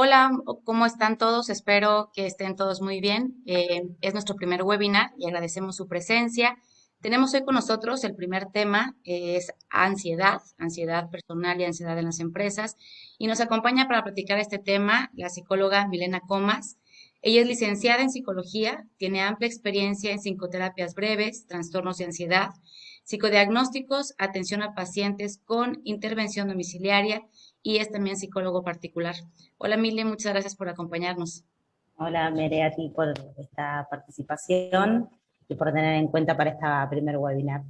Hola, ¿cómo están todos? Espero que estén todos muy bien. Es nuestro primer webinar y agradecemos su presencia. Tenemos hoy con nosotros el primer tema, es ansiedad, ansiedad personal y ansiedad en las empresas. Y nos acompaña para platicar este tema la psicóloga Milena Comas. Ella es licenciada en psicología, tiene amplia experiencia en psicoterapias breves, trastornos de ansiedad, psicodiagnósticos, atención a pacientes con intervención domiciliaria y es también psicólogo particular. Hola, Mile, muchas gracias por acompañarnos. Hola, Mere, a ti por esta participación y por tener en cuenta para esta primer webinar.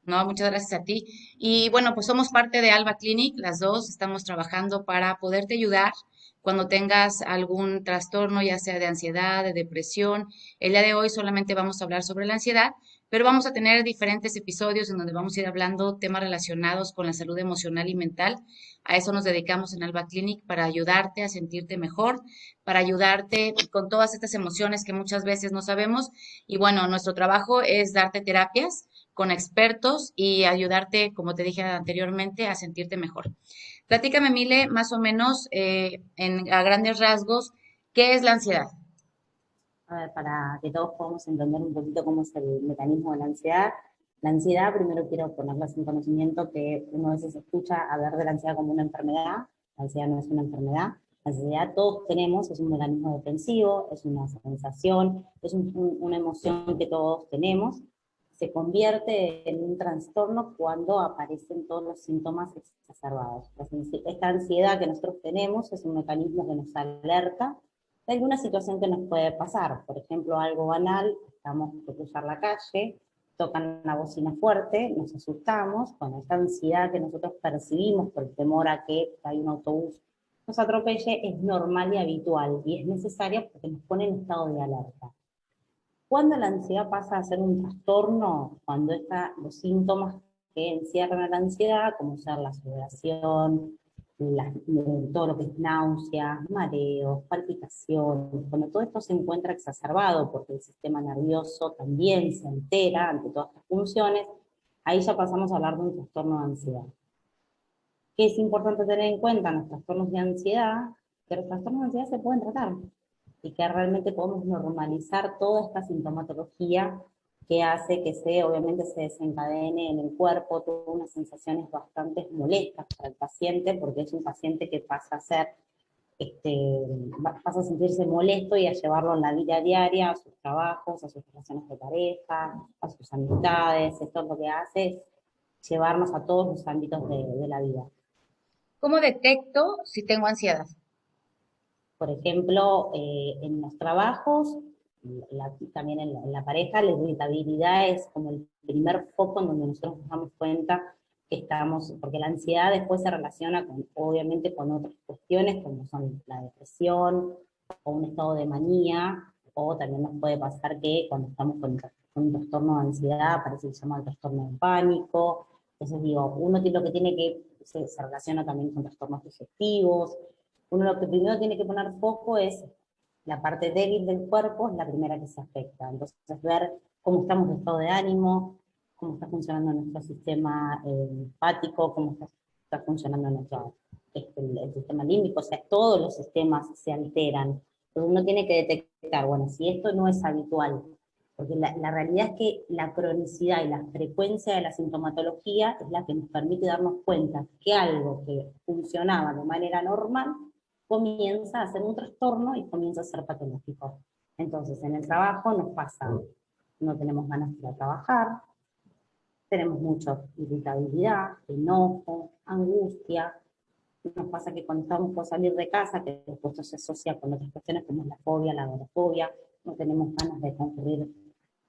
No, muchas gracias a ti. Y bueno, pues somos parte de Alba Clinic, las dos estamos trabajando para poderte ayudar cuando tengas algún trastorno, ya sea de ansiedad, de depresión. El día de hoy solamente vamos a hablar sobre la ansiedad, pero vamos a tener diferentes episodios en donde vamos a ir hablando temas relacionados con la salud emocional y mental. A eso nos dedicamos en Alba Clinic para ayudarte a sentirte mejor, para ayudarte con todas estas emociones que muchas veces no sabemos. Y bueno, nuestro trabajo es darte terapias con expertos y ayudarte, como te dije anteriormente, a sentirte mejor. Platícame, Mile, más o menos, a grandes rasgos, ¿qué es la ansiedad? A ver, para que todos podamos entender un poquito cómo es el mecanismo de la ansiedad. La ansiedad, primero quiero ponerles en conocimiento que uno a veces escucha hablar de la ansiedad como una enfermedad. La ansiedad no es una enfermedad. La ansiedad todos tenemos, es un mecanismo defensivo, es una sensación, es una emoción que todos tenemos. Se convierte en un trastorno cuando aparecen todos los síntomas exacerbados. Esta ansiedad que nosotros tenemos es un mecanismo que nos alerta de alguna situación que nos puede pasar. Por ejemplo, algo banal, estamos por cruzar la calle, tocan una bocina fuerte, nos asustamos, con esta ansiedad que nosotros percibimos por el temor a que hay un autobús nos atropelle, es normal y habitual, y es necesaria porque nos pone en estado de alerta. Cuando la ansiedad pasa a ser un trastorno, cuando los síntomas que encierran la ansiedad, como ser la sudoración, todo lo que es náuseas, mareos, palpitaciones, cuando todo esto se encuentra exacerbado porque el sistema nervioso también se altera ante todas estas funciones, ahí ya pasamos a hablar de un trastorno de ansiedad. ¿Qué es importante tener en cuenta en los trastornos de ansiedad? Que los trastornos de ansiedad se pueden tratar y que realmente podemos normalizar toda esta sintomatología que hace que obviamente se desencadene en el cuerpo todas unas sensaciones bastante molestas para el paciente, porque es un paciente que pasa a ser, pasa a sentirse molesto y a llevarlo en la vida diaria, a sus trabajos, a sus relaciones de pareja, a sus amistades. Esto lo que hace es llevarnos a todos los ámbitos de la vida. ¿Cómo detecto si tengo ansiedad? Por ejemplo, en los trabajos, también en la pareja, la irritabilidad es como el primer foco en donde nosotros nos damos cuenta que estamos, porque la ansiedad después se relaciona obviamente con otras cuestiones, como son la depresión, o un estado de manía, o también nos puede pasar que cuando estamos con un trastorno de ansiedad, aparece que se llama el trastorno de pánico. Entonces digo, uno lo que tiene que, se relaciona también con trastornos digestivos. Uno lo que primero tiene que poner foco es la parte débil del cuerpo, es la primera que se afecta. Entonces, ver cómo estamos de estado de ánimo, cómo está funcionando nuestro sistema linfático, cómo está funcionando el sistema límbico, o sea, todos los sistemas se alteran. Entonces uno tiene que detectar, bueno, si esto no es habitual, porque la realidad es que la cronicidad y la frecuencia de la sintomatología es la que nos permite darnos cuenta que algo que funcionaba de manera normal comienza a ser un trastorno y comienza a ser patológico. Entonces, en el trabajo nos pasa, no tenemos ganas de ir a trabajar, tenemos mucha irritabilidad, enojo, angustia. Nos pasa que cuando estamos por salir de casa, que después esto se asocia con otras cuestiones como la fobia, la agorafobia, no tenemos ganas de concurrir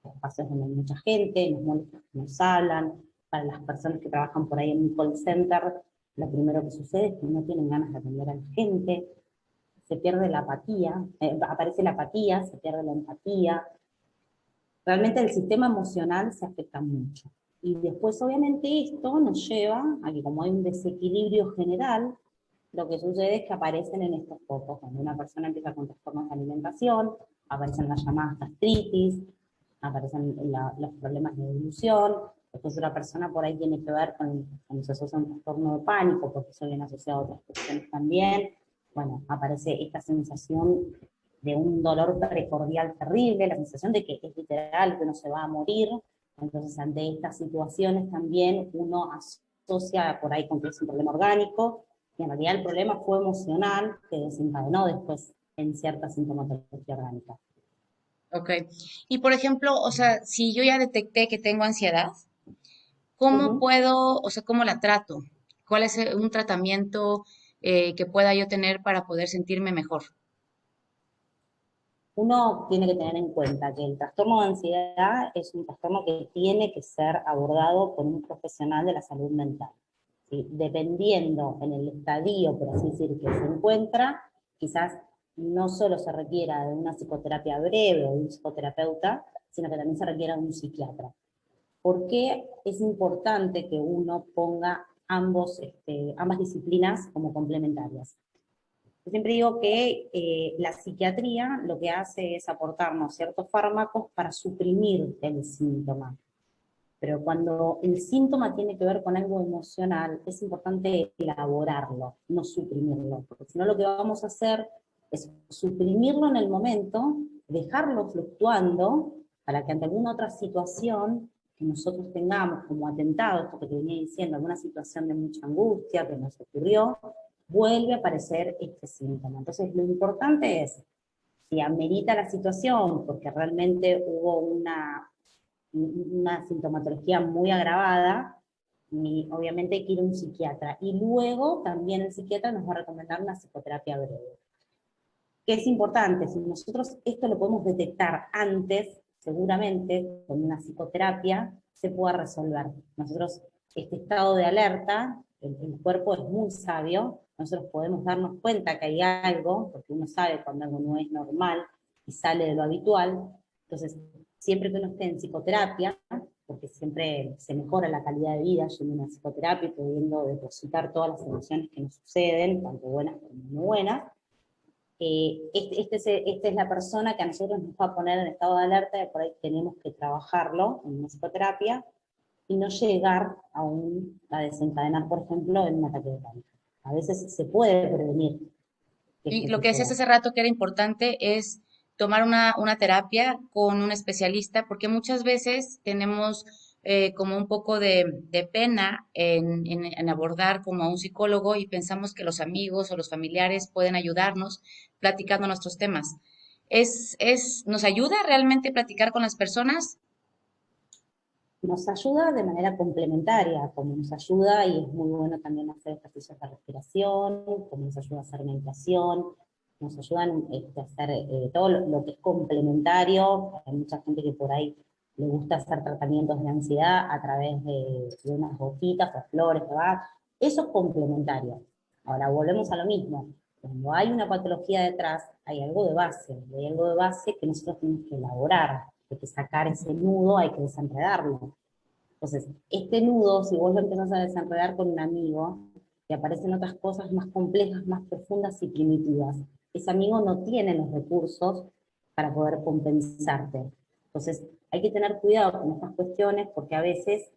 a espacios donde hay mucha gente, nos molesta que nos hablan. Para las personas que trabajan por ahí en un call center, lo primero que sucede es que no tienen ganas de atender a la gente, se pierde la apatía, aparece la apatía, se pierde la empatía. Realmente el sistema emocional se afecta mucho. Y después, obviamente, esto nos lleva a que como hay un desequilibrio general, lo que sucede es que aparecen en estos focos. Cuando una persona empieza con trastornos de alimentación, aparecen las llamadas gastritis, aparecen los problemas de dilución. Después una persona por ahí tiene que ver con, cuando se asocia un trastorno de pánico, porque eso viene asociado a otras cuestiones también, bueno, aparece esta sensación de un dolor precordial terrible, la sensación de que es literal, que uno se va a morir. Entonces, ante estas situaciones también uno asocia por ahí con que es un problema orgánico, y en realidad el problema fue emocional, que desencadenó después en cierta sintomatología orgánica. Ok. Y por ejemplo, o sea, si yo ya detecté que tengo ansiedad, ¿cómo Ujú. puedo, o sea, cómo la trato? ¿Cuál es un tratamiento que pueda yo tener para poder sentirme mejor? Uno tiene que tener en cuenta que el trastorno de ansiedad es un trastorno que tiene que ser abordado por un profesional de la salud mental. ¿Sí? Dependiendo en el estadio, por así decir, que se encuentra, quizás no solo se requiera de una psicoterapia breve o de un psicoterapeuta, sino que también se requiera de un psiquiatra. ¿Por qué es importante que uno ponga ambas disciplinas como complementarias? Yo siempre digo que la psiquiatría lo que hace es aportarnos ciertos fármacos para suprimir el síntoma. Pero cuando el síntoma tiene que ver con algo emocional, es importante elaborarlo, no suprimirlo. Porque si no, lo que vamos a hacer es suprimirlo en el momento, dejarlo fluctuando, para que ante alguna otra situación que nosotros tengamos como atentado, esto que te venía diciendo, alguna situación de mucha angustia que nos ocurrió, vuelve a aparecer este síntoma. Entonces, lo importante es, si amerita la situación, porque realmente hubo una sintomatología muy agravada, y obviamente hay que ir a un psiquiatra. Y luego también el psiquiatra nos va a recomendar una psicoterapia breve. ¿Qué es importante? Si nosotros esto lo podemos detectar antes, seguramente con una psicoterapia se pueda resolver. Nosotros, este estado de alerta, el cuerpo es muy sabio, nosotros podemos darnos cuenta que hay algo, porque uno sabe cuando algo no es normal y sale de lo habitual. Entonces, siempre que uno esté en psicoterapia, porque siempre se mejora la calidad de vida yendo a una psicoterapia y pudiendo depositar todas las emociones que nos suceden, tanto buenas como no buenas, esta es la persona que a nosotros nos va a poner en estado de alerta, y por ahí tenemos que trabajarlo en una psicoterapia y no llegar a desencadenar, por ejemplo, en un ataque de pánico. A veces se puede prevenir que Y esto lo que decías suceda. hace rato que era importante es tomar una terapia con un especialista, porque muchas veces tenemos como un poco de pena en abordar como a un psicólogo y pensamos que los amigos o los familiares pueden ayudarnos platicando nuestros temas. ¿Nos ayuda realmente platicar con las personas? Nos ayuda de manera complementaria, como nos ayuda, y es muy bueno también hacer ejercicios de respiración, como nos ayuda a hacer meditación, nos ayudan a hacer todo lo que es complementario. Hay mucha gente que por ahí le gusta hacer tratamientos de ansiedad a través de unas gotitas o flores, ¿verdad? Eso es complementario. Ahora, volvemos a lo mismo. Cuando hay una patología detrás, hay algo de base, y hay algo de base que nosotros tenemos que elaborar, hay que sacar ese nudo, hay que desenredarlo. Entonces, este nudo, si vos lo empezás a desenredar con un amigo, te aparecen otras cosas más complejas, más profundas y primitivas. Ese amigo no tiene los recursos para poder compensarte. Entonces, hay que tener cuidado con estas cuestiones, porque a veces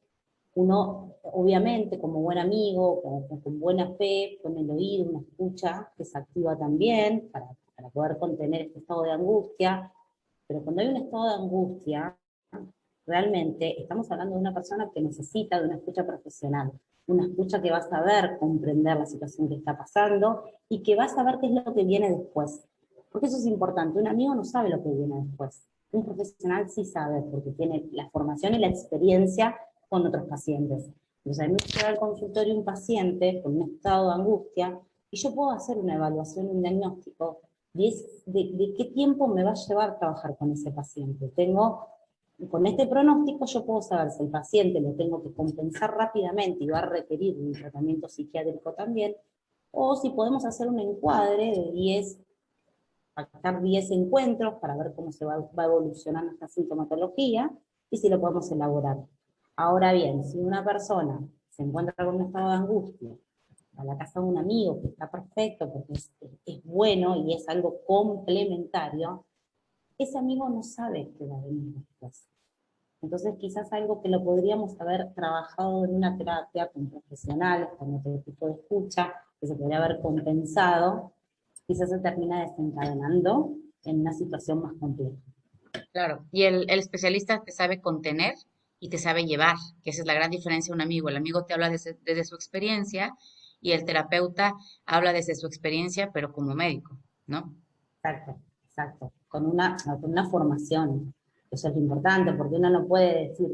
uno, obviamente, como buen amigo, con buena fe, pone el oído, una escucha, que se activa también para poder contener este estado de angustia. Pero cuando hay un estado de angustia, realmente estamos hablando de una persona que necesita de una escucha profesional, una escucha que va a saber comprender la situación que está pasando y que va a saber qué es lo que viene después. Porque eso es importante, un amigo no sabe lo que viene después. Un profesional sí sabe, porque tiene la formación y la experiencia con otros pacientes. Entonces, a mí me llega al consultorio un paciente con un estado de angustia y yo puedo hacer una evaluación, un diagnóstico de qué tiempo me va a llevar trabajar con ese paciente. Con este pronóstico yo puedo saber si el paciente lo tengo que compensar rápidamente y va a requerir un tratamiento psiquiátrico también, o si podemos hacer un encuadre de 10, pactar 10 encuentros para ver cómo va evolucionando esta sintomatología y si lo podemos elaborar. Ahora bien, si una persona se encuentra con un estado de angustia, a la casa de un amigo que está perfecto porque es bueno y es algo complementario, ese amigo no sabe qué va a venir después. Entonces, quizás algo que lo podríamos haber trabajado en una terapia con profesionales, con otro tipo de escucha, que se podría haber compensado, quizás se termina desencadenando en una situación más compleja. Claro, y el especialista te sabe contener y te sabe llevar, que esa es la gran diferencia de un amigo. El amigo te habla desde su experiencia y el terapeuta habla desde su experiencia, pero como médico, ¿no? Exacto, exacto. Con una formación. Eso es lo importante, porque uno no puede decir,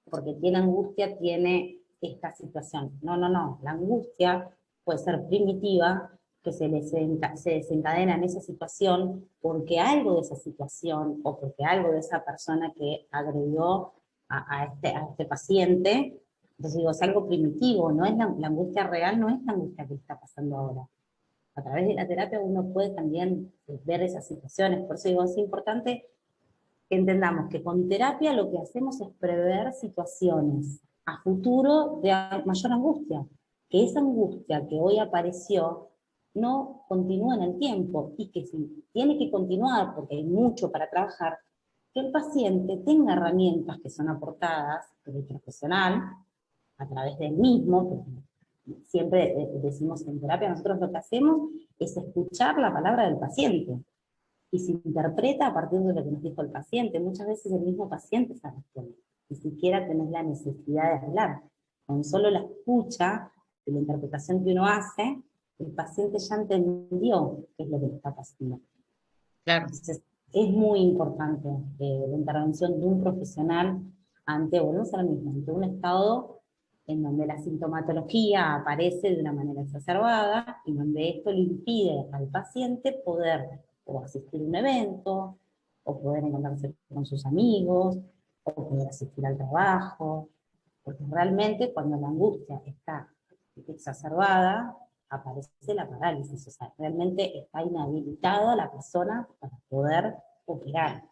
porque tiene angustia, tiene esta situación. No, no, no. La angustia puede ser primitiva, que se desencadena en esa situación porque algo de esa situación o porque algo de esa persona que agredió a este paciente, entonces digo, es algo primitivo, no es la angustia real, no es la angustia que está pasando ahora. A través de la terapia uno puede también ver esas situaciones. Por eso digo, es importante que entendamos que con terapia lo que hacemos es prever situaciones a futuro de mayor angustia. Que esa angustia que hoy apareció no continúe en el tiempo y que si tiene que continuar porque hay mucho para trabajar, que el paciente tenga herramientas que son aportadas por el profesional a través del mismo, porque siempre decimos en terapia, nosotros lo que hacemos es escuchar la palabra del paciente, y se interpreta a partir de lo que nos dijo el paciente. Muchas veces el mismo paciente se responde, ni siquiera tenés la necesidad de hablar. Con solo la escucha de la interpretación que uno hace, el paciente ya entendió qué es lo que le está pasando. Claro. Entonces, es muy importante la intervención de un profesional ante, volvemos a lo mismo, ante un estado en donde la sintomatología aparece de una manera exacerbada y donde esto le impide al paciente poder o asistir a un evento, o poder encontrarse con sus amigos, o poder asistir al trabajo, porque realmente cuando la angustia está exacerbada, aparece la parálisis, o sea, realmente está inhabilitada la persona para poder operar.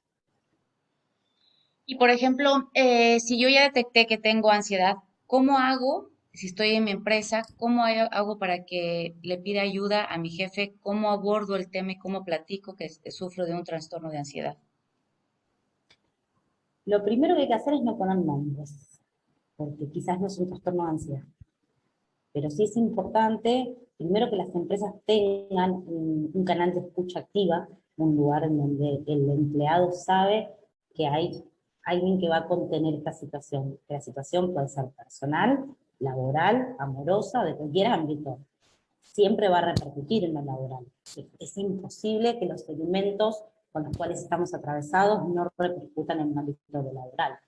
Y por ejemplo, si yo ya detecté que tengo ansiedad, ¿cómo hago, si estoy en mi empresa, cómo hago para que le pida ayuda a mi jefe? ¿Cómo abordo el tema y cómo platico que sufro de un trastorno de ansiedad? Lo primero que hay que hacer es no poner nombres, porque quizás no es un trastorno de ansiedad. Pero sí es importante, primero, que las empresas tengan un canal de escucha activa, un lugar en donde el empleado sabe que hay alguien que va a contener esta situación. Que la situación puede ser personal, laboral, amorosa, de cualquier ámbito. Siempre va a repercutir en lo laboral. Es imposible que los elementos con los cuales estamos atravesados no repercutan en el ámbito laboral.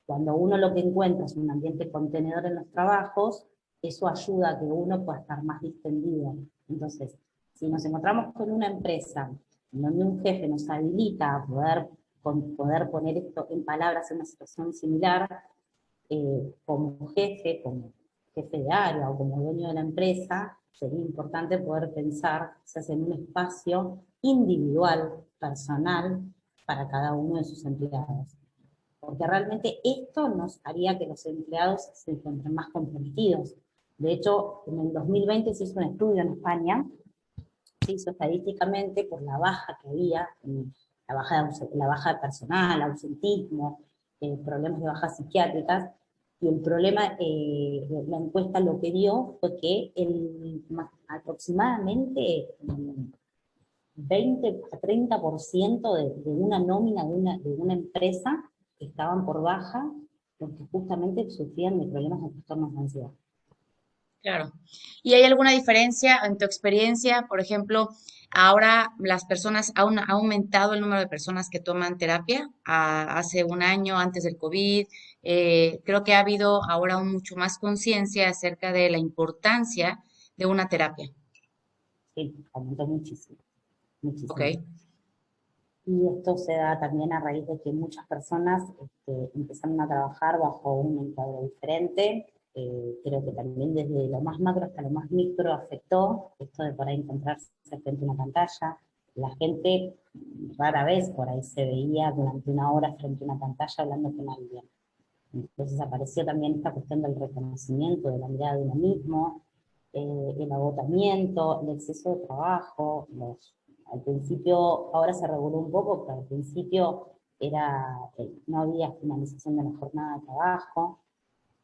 Cuando uno lo que encuentra es un ambiente contenedor en los trabajos, eso ayuda a que uno pueda estar más distendido. Entonces, si nos encontramos con una empresa en donde un jefe nos habilita a poder poner esto en palabras en una situación similar, como jefe de área o como dueño de la empresa, sería importante poder pensar quizás en un espacio individual, personal, para cada uno de sus empleados, porque realmente esto nos haría que los empleados se encuentren más comprometidos. De hecho, en el 2020 se hizo un estudio en España, se hizo estadísticamente por la baja que había, la baja de personal, ausentismo, problemas de bajas psiquiátricas, y el problema, la encuesta lo que dio fue que aproximadamente 20 a 30% de una nómina de una empresa estaban por baja porque justamente sufrían de problemas de trastornos de ansiedad. Claro. ¿Y hay alguna diferencia en tu experiencia? Por ejemplo, ahora las personas, ha aumentado el número de personas que toman terapia. Hace un año, antes del COVID, creo que ha habido ahora mucho más conciencia acerca de la importancia de una terapia. Sí, aumentó muchísimo, ¿Ok? muchísimo. Y esto se da también a raíz de que muchas personas empezaron a trabajar bajo un encuadre diferente. Creo que también desde lo más macro hasta lo más micro afectó esto de por ahí encontrarse frente a una pantalla. La gente rara vez por ahí se veía durante una hora frente a una pantalla hablando con alguien. Entonces apareció también esta cuestión del reconocimiento de la mirada de uno mismo, el agotamiento, el exceso de trabajo. Al principio, ahora se reguló un poco, pero al principio no había finalización de la jornada de trabajo,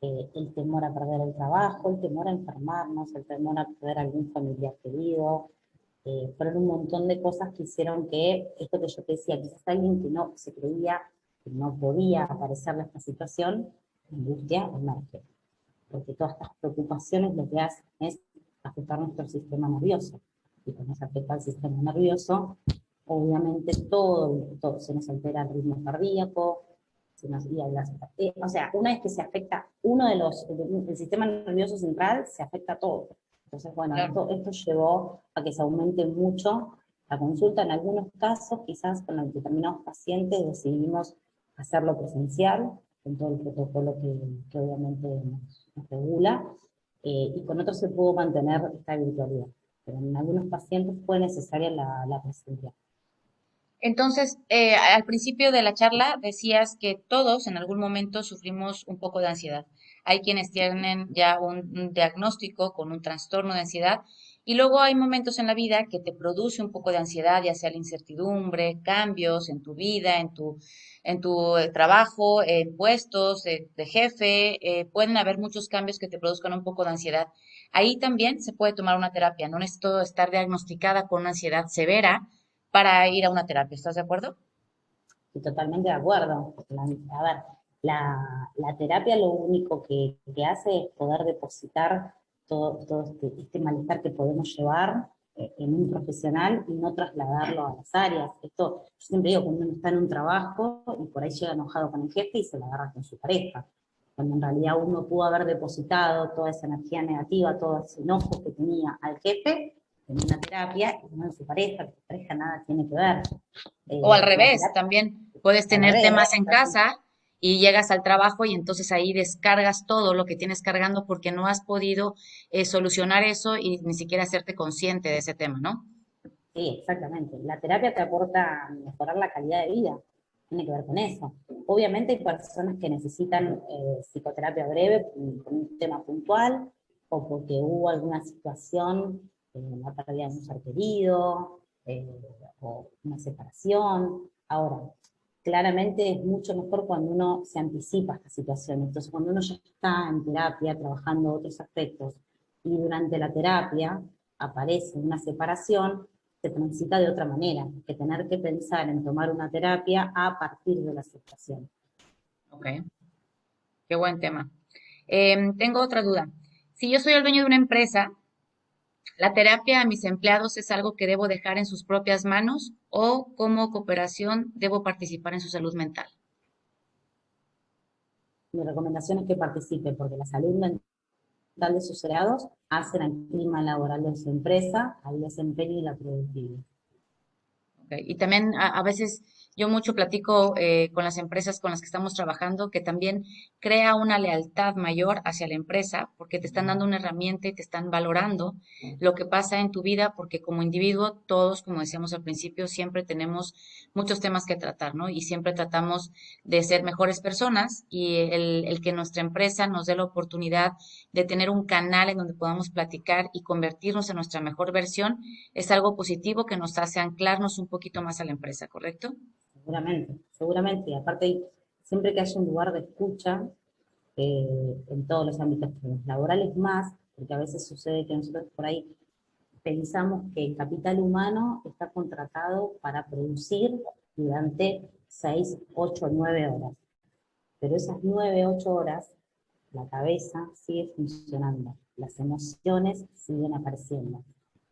el temor a perder el trabajo, el temor a enfermarnos, el temor a perder algún familiar querido. fueron un montón de cosas que hicieron que, esto que yo te decía, quizás alguien que no se creía que no podía aparecerle esta situación, la angustia emerge, porque todas estas preocupaciones lo que hacen es afectar nuestro sistema nervioso, y cuando se afecta el sistema nervioso, obviamente todo se nos altera el ritmo cardíaco, o sea, una vez que se afecta uno de el sistema nervioso central, se afecta todo. Entonces, bueno, Claro. esto llevó a que se aumente mucho la consulta. En algunos casos, quizás con los determinados pacientes decidimos hacerlo presencial, con todo el protocolo que obviamente nos regula, y con otros se pudo mantener esta virtualidad. Pero en algunos pacientes fue necesaria la presencial. Entonces, al principio de la charla decías que todos en algún momento sufrimos un poco de ansiedad. Hay quienes tienen ya un diagnóstico con un trastorno de ansiedad y luego hay momentos en la vida que te produce un poco de ansiedad, ya sea la incertidumbre, cambios en tu vida, en tu trabajo, en puestos de jefe, pueden haber muchos cambios que te produzcan un poco de ansiedad. Ahí también se puede tomar una terapia. No necesito estar diagnosticada con una ansiedad severa para ir a una terapia. ¿Estás de acuerdo? Y totalmente de acuerdo. A ver, la terapia lo único que hace es poder depositar todo este malestar que podemos llevar en un profesional y no trasladarlo a las áreas. Esto, yo siempre digo, cuando uno está en un trabajo y por ahí llega enojado con el jefe y se la agarra con su pareja, cuando en realidad uno pudo haber depositado toda esa energía negativa, todo ese enojo que tenía al jefe en una terapia y no en su pareja, que su pareja nada tiene que ver. O al La revés, terapia, también puedes al tener revés, temas en casa y llegas al trabajo y entonces ahí descargas todo lo que tienes cargando porque no has podido solucionar eso y ni siquiera hacerte consciente de ese tema, ¿no? sí, exactamente. La terapia te aporta a mejorar la calidad de vida, tiene que ver con eso. Obviamente hay personas que necesitan psicoterapia breve con un tema puntual, o porque hubo alguna situación, la pérdida de un ser querido, o una separación. Ahora, claramente es mucho mejor cuando uno se anticipa a esta situación. Entonces, cuando uno ya está en terapia, trabajando otros aspectos, y durante la terapia aparece una separación, se transita de otra manera, que tener que pensar en tomar una terapia a partir de la aceptación. Ok, qué buen tema. Tengo otra duda. Si yo soy el dueño de una empresa, ¿la terapia a mis empleados es algo que debo dejar en sus propias manos o como cooperación debo participar en su salud mental? Mi recomendación es que participen, porque la salud mental de sus empleados hacen al clima laboral de su empresa, al desempeño y la productividad. Ok. Y también a veces yo mucho platico con las empresas con las que estamos trabajando que también crea una lealtad mayor hacia la empresa porque te están dando una herramienta y te están valorando lo que pasa en tu vida porque como individuo todos, como decíamos al principio, siempre tenemos muchos temas que tratar, ¿no? Y siempre tratamos de ser mejores personas y el que nuestra empresa nos dé la oportunidad de tener un canal en donde podamos platicar y convertirnos en nuestra mejor versión es algo positivo que nos hace anclarnos un poquito más a la empresa, ¿correcto? Seguramente, seguramente. Y aparte, siempre que haya un lugar de escucha, en todos los ámbitos, pero los laborales más, porque a veces sucede que nosotros por ahí pensamos que el capital humano está contratado para producir durante 6, 8, 9 horas. Pero esas 9, 8 horas, la cabeza sigue funcionando, las emociones siguen apareciendo.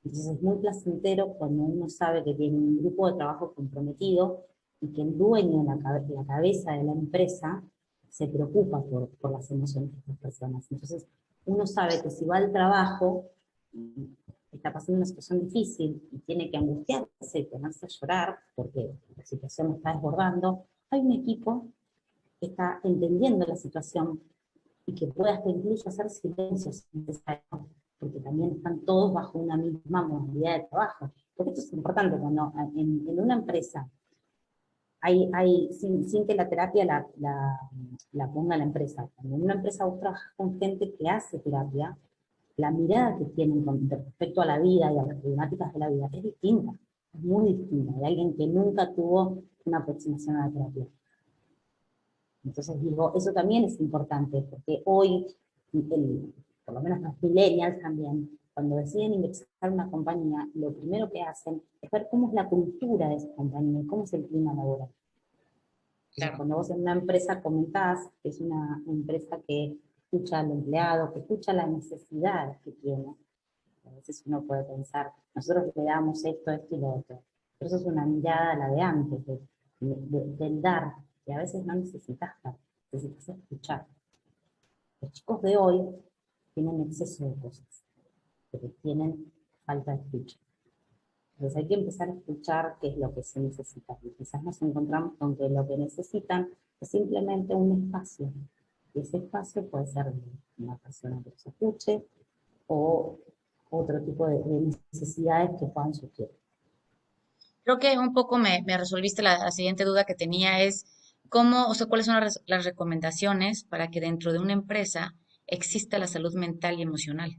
Entonces es muy placentero cuando uno sabe que tiene un grupo de trabajo comprometido y que el dueño, la cabeza de la empresa, se preocupa por las emociones de estas personas. Entonces uno sabe que si va al trabajo, está pasando una situación difícil y tiene que angustiarse y ponerse a llorar porque la situación lo está desbordando, hay un equipo que está entendiendo la situación y que puede hasta incluso hacer silencios necesarios, porque también están todos bajo una misma modalidad de trabajo. Porque esto es importante, cuando en una empresa sin que la terapia la ponga la empresa, cuando en una empresa vos trabajas con gente que hace terapia, la mirada que tienen respecto a la vida y a las problemáticas de la vida es distinta, es muy distinta, de alguien que nunca tuvo una aproximación a la terapia. Entonces digo, eso también es importante, porque hoy, por lo menos los millennials también, cuando deciden ingresar a una compañía, lo primero que hacen es ver cómo es la cultura de esa compañía, cómo es el clima laboral. Entonces, Claro. cuando vos en una empresa comentás que es una empresa que escucha al empleado, que escucha la necesidad que tiene, a veces uno puede pensar, nosotros le damos esto, esto y lo otro. Pero eso es una mirada a la de antes, del dar, que a veces no necesitas dar, necesitas escuchar. Los chicos de hoy tienen exceso de cosas, pero tienen falta de escucha. Entonces hay que empezar a escuchar qué es lo que se necesita. Y quizás nos encontramos con que lo que necesitan es simplemente un espacio. Y ese espacio puede ser de una persona que los escuche o otro tipo de necesidades que puedan surgir. Creo que un poco me resolviste la siguiente duda que tenía es cómo, o sea, cuáles son las recomendaciones para que dentro de una empresa exista la salud mental y emocional.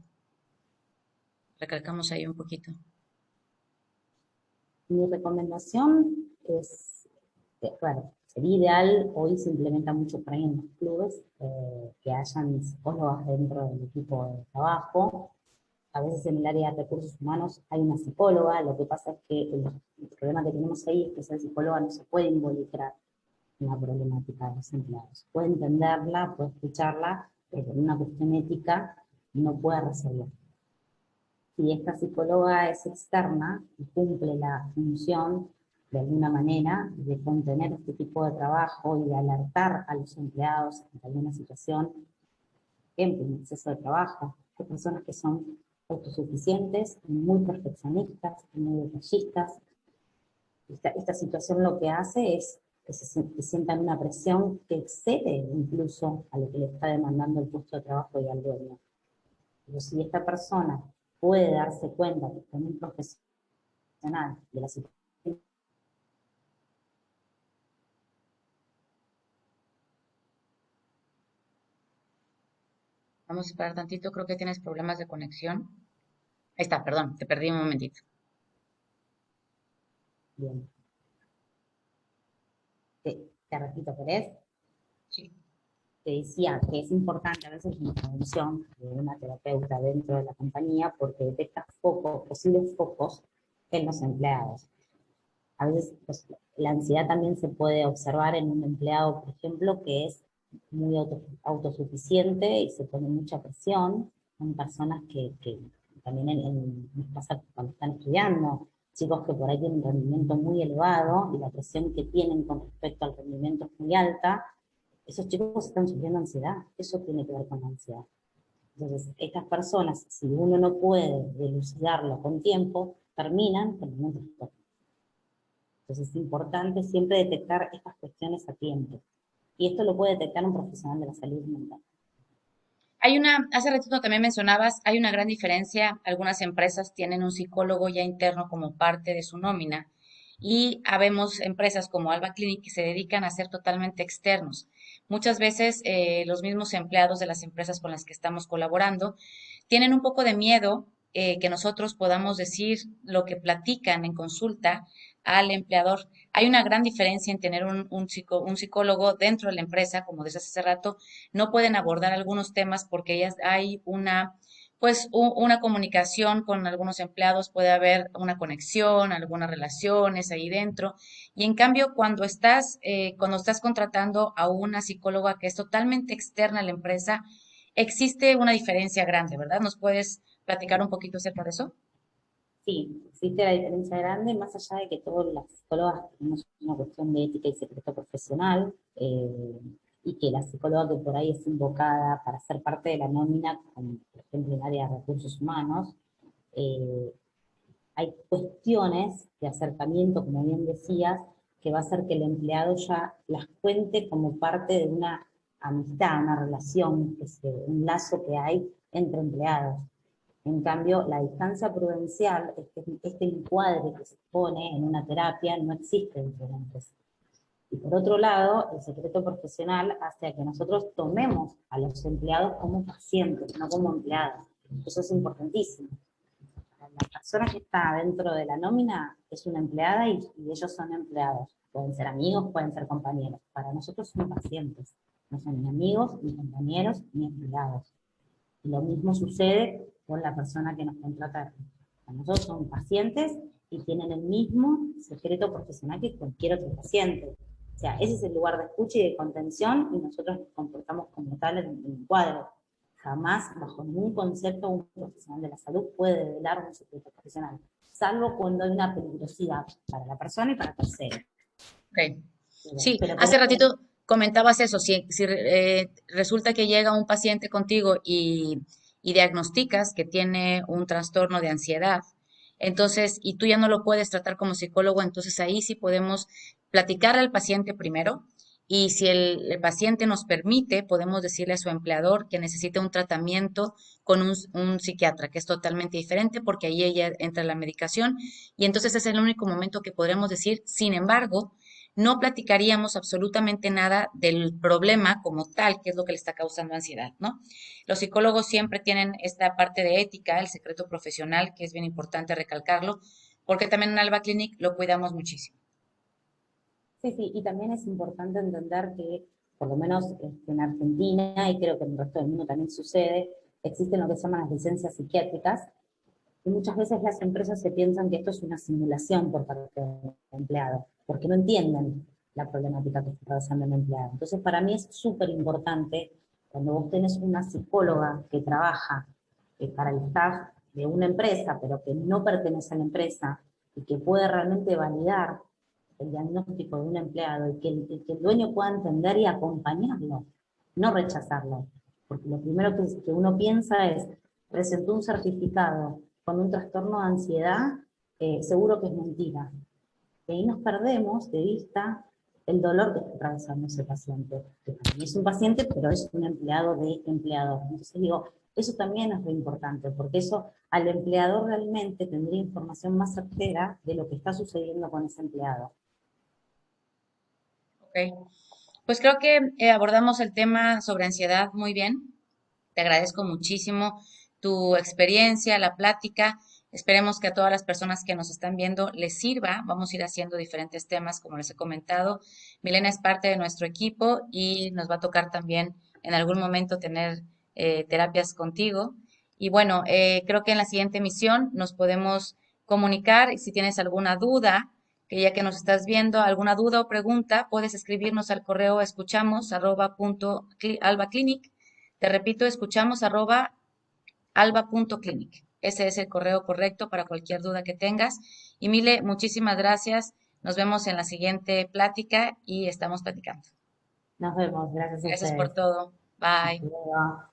Recalcamos ahí un poquito. Mi recomendación es, claro, sería ideal, hoy se implementa mucho por ahí en los clubes, que hayan psicólogas dentro del equipo de trabajo. A veces en el área de recursos humanos hay una psicóloga, lo que pasa es que el problema que tenemos ahí es que esa psicóloga no se puede involucrar en la problemática de los empleados. Puede entenderla, puede escucharla, pero en una cuestión ética no puede resolver. Si esta psicóloga es externa y cumple la función de alguna manera de contener este tipo de trabajo y de alertar a los empleados en alguna situación, ejemplo, un exceso de trabajo, hay personas que son autosuficientes, muy perfeccionistas, muy detallistas. Esta situación lo que hace es que sientan una presión que excede incluso a lo que le está demandando el puesto de trabajo y al dueño. Pero si esta persona puede darse cuenta que con un profesional de la situación, Vamos a esperar tantito, creo que tienes problemas de conexión. Ahí está, perdón, te perdí un momentito. bien, te repito, ¿querés? Sí. Te decía que es importante a veces una intervención de una terapeuta dentro de la compañía porque detecta focos, posibles focos en los empleados. A veces pues, la ansiedad también se puede observar en un empleado, por ejemplo, que es muy autosuficiente y se pone mucha presión. Son personas que también nos pasa cuando están estudiando, chicos que por ahí tienen un rendimiento muy elevado y la presión que tienen con respecto al rendimiento es muy alta, esos chicos están sufriendo ansiedad, eso tiene que ver con la ansiedad. Entonces, estas personas, si uno no puede dilucidarlo con tiempo, terminan con un trastorno. Entonces es importante siempre detectar estas cuestiones a tiempo. Y esto lo puede detectar un profesional de la salud mental. Hace ratito también mencionabas, hay una gran diferencia. Algunas empresas tienen un psicólogo ya interno como parte de su nómina y habemos empresas como Alba Clinic que se dedican a ser totalmente externos. Muchas veces los mismos empleados de las empresas con las que estamos colaborando tienen un poco de miedo que nosotros podamos decir lo que platican en consulta al empleador. Hay una gran diferencia en tener un psicólogo dentro de la empresa, como decías hace rato, no pueden abordar algunos temas porque ya hay una comunicación con algunos empleados, puede haber una conexión, algunas relaciones ahí dentro. Y en cambio, cuando estás contratando a una psicóloga que es totalmente externa a la empresa, existe una diferencia grande, ¿verdad? ¿Nos puedes platicar un poquito acerca de eso? Sí, existe la diferencia grande, más allá de que todas las psicólogas tenemos una cuestión de ética y secreto profesional, y que la psicóloga que por ahí es invocada para ser parte de la nómina, como por ejemplo en el área de recursos humanos, eh, hay cuestiones de acercamiento, como bien decías, que va a hacer que el empleado ya las cuente como parte de una amistad, una relación, un lazo que hay entre empleados. En cambio, la distancia prudencial, este encuadre que se pone en una terapia, no existe dentro de la empresa. Y por otro lado, el secreto profesional hace a que nosotros tomemos a los empleados como pacientes, no como empleados. Eso es importantísimo. La persona que está dentro de la nómina es una empleada y ellos son empleados. Pueden ser amigos, pueden ser compañeros. Para nosotros son pacientes. No son ni amigos, ni compañeros, ni empleados. Y lo mismo sucede con la persona que nos contrata. A nosotros son pacientes y tienen el mismo secreto profesional que cualquier otro paciente. O sea, ese es el lugar de escucha y de contención y nosotros nos comportamos como tal en el cuadro. Jamás, bajo ningún concepto, un profesional de la salud puede develar un secreto profesional, salvo cuando hay una peligrosidad para la persona y para terceros. Ok. Sí, Pero con hace esto, ratito comentabas eso, si resulta que llega un paciente contigo y diagnosticas que tiene un trastorno de ansiedad, entonces, y tú ya no lo puedes tratar como psicólogo, entonces ahí sí podemos platicar al paciente primero y si el paciente nos permite, podemos decirle a su empleador que necesita un tratamiento con un psiquiatra, que es totalmente diferente porque ahí ella entra la medicación y entonces es el único momento que podremos decir, sin embargo, no platicaríamos absolutamente nada del problema como tal, que es lo que le está causando ansiedad, ¿no? Los psicólogos siempre tienen esta parte de ética, el secreto profesional, que es bien importante recalcarlo, porque también en Alba Clinic lo cuidamos muchísimo. sí, sí, y también es importante entender que, por lo menos en Argentina, y creo que en el resto del mundo también sucede, existen lo que se llaman las licencias psiquiátricas, y muchas veces las empresas se piensan que esto es una simulación por parte del empleado, porque no entienden la problemática que está atravesando el empleado. Entonces, para mí es súper importante, cuando vos tenés una psicóloga que trabaja para el staff de una empresa, pero que no pertenece a la empresa, y que puede realmente validar el diagnóstico de un empleado, y que el dueño pueda entender y acompañarlo, no rechazarlo. Porque lo primero que uno piensa es, presentó un certificado con un trastorno de ansiedad, seguro que es mentira. Y ahí nos perdemos de vista el dolor que está atravesando ese paciente, que también es un paciente, pero es un empleado de empleador. Entonces digo, eso también es muy importante, porque eso al empleador realmente tendría información más certera de lo que está sucediendo con ese empleado. Ok. Pues creo que abordamos el tema sobre ansiedad muy bien. Te agradezco muchísimo tu experiencia, la plática. Esperemos que a todas las personas que nos están viendo les sirva. Vamos a ir haciendo diferentes temas, como les he comentado. Milena es parte de nuestro equipo y nos va a tocar también en algún momento tener terapias contigo. Y bueno, creo que en la siguiente emisión nos podemos comunicar y si tienes alguna duda, que ya que nos estás viendo, alguna duda o pregunta, puedes escribirnos al correo escuchamos@albaclinic. Te repito, escuchamos @alba.clinic. Ese es el correo correcto para cualquier duda que tengas. Y Mile, muchísimas gracias. Nos vemos en la siguiente plática y estamos platicando. Nos vemos, gracias a Gracias por ustedes. todo. Hasta Bye. luego.